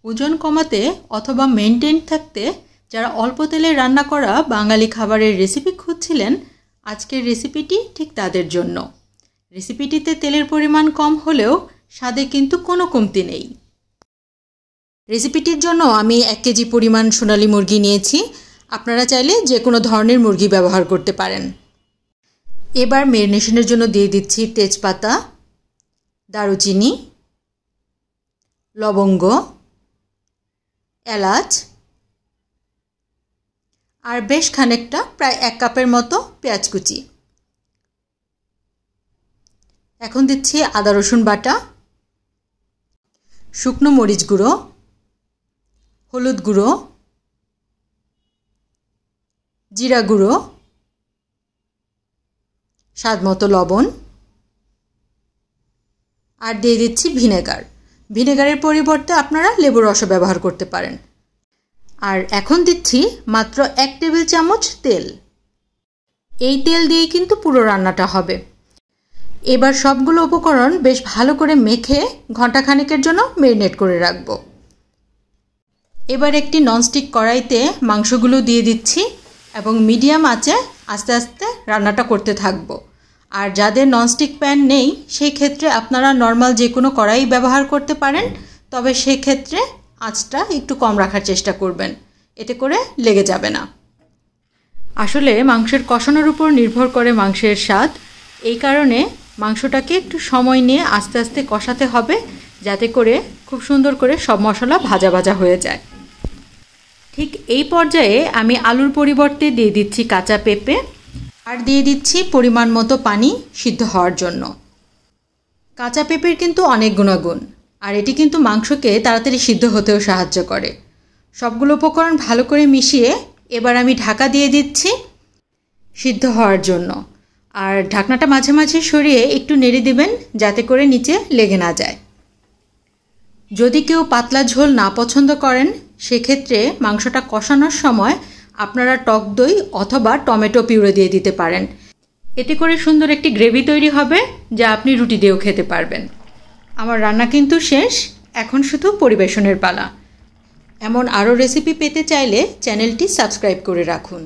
ওজন কমাতে অথবা মেইনটেইন থাকতে যারা অল্প তেলে রান্না করা বাঙালি খাবারের রেসিপি খুঁজছিলেন, আজকের রেসিপিটি ঠিক তাদের জন্য। রেসিপিটিতে তেলের পরিমাণ কম হলেও স্বাদে কিন্তু কোনো কমতি নেই। রেসিপিটির জন্য আমি 1 কেজি পরিমাণ সোনালী মুরগি নিয়েছি। আপনারা চাইলে যে কোনো ধরনের মুরগি ব্যবহার করতে পারেন। এবার ম্যারিনেশনের জন্য দিয়ে দিচ্ছি তেজপাতা, দারুচিনি, লবঙ্গ, এলাচ আর বেশ খানিকটা প্রায় 1 কাপের মতো পেঁয়াজ কুচি। এখন দিচ্ছি আদা রসুন বাটা, শুকনো মরিচ গুঁড়ো, হলুদ গুঁড়ো, জিরা গুঁড়ো, স্বাদমতো লবণ আর দিয়ে দিচ্ছি ভিনেগার। ভিনেগারের পরিবর্তে আপনারা লেবুর রসও ব্যবহার করতে পারেন। আর এখন দিচ্ছি মাত্র 1 টেবিল চামচ তেল। এই তেল দিয়েই কিন্তু পুরো রান্নাটা হবে। এবার সবগুলো উপকরণ বেশ ভালো করে মেখে ঘন্টাখানেকের জন্য ম্যারিনেট করে রাখব। এবার একটি ননস্টিক কড়াইতে মাংসগুলো দিয়ে দিচ্ছি এবং মিডিয়াম আঁচে আস্তে আস্তে রান্নাটা করতে থাকব। আর যাদের ননস্টিক প্যান নেই সেই ক্ষেত্রে আপনারা নর্মাল যে কোনো কড়াই ব্যবহার করতে পারেন, তবে সেই ক্ষেত্রে আঁচটা একটু কম রাখার চেষ্টা করবেন, এতে করে লেগে যাবে না। আসলে মাংসের কষানোর উপর নির্ভর করে মাংসের স্বাদ। এই কারণে মাংসটাকে একটু সময় নিয়ে আস্তে আস্তে কষাতে হবে, যাতে করে খুব সুন্দর করে সব মশলা ভাজা ভাজা হয়ে যায়। ঠিক এই পর্যায়ে আমি আলুর পরিবর্তে দিয়ে দিচ্ছি কাঁচা পেঁপে আর দিয়ে দিচ্ছি পরিমাণ মতো পানি সিদ্ধ হওয়ার জন্য। কাঁচা পেঁপের কিন্তু অনেক গুণাগুণ, আর এটি কিন্তু মাংসকে তাড়াতাড়ি সিদ্ধ হতেও সাহায্য করে। সবগুলো উপকরণ ভালো করে মিশিয়ে এবার আমি ঢাকা দিয়ে দিচ্ছি সিদ্ধ হওয়ার জন্য। আর ঢাকনাটা মাঝে মাঝে সরিয়ে একটু নেড়ে দেবেন, যাতে করে নিচে লেগে না যায়। যদি কেউ পাতলা ঝোল না পছন্দ করেন, সেক্ষেত্রে মাংসটা কষানোর সময় আপনারা টক দই অথবা টমেটো পিউরে দিয়ে দিতে পারেন। এতে করে সুন্দর একটি গ্রেভি তৈরি হবে, যা আপনি রুটি দিয়েও খেতে পারবেন। আমার রান্না কিন্তু শেষ, এখন শুধু পরিবেশনের পালা। এমন আরও রেসিপি পেতে চাইলে চ্যানেলটি সাবস্ক্রাইব করে রাখুন।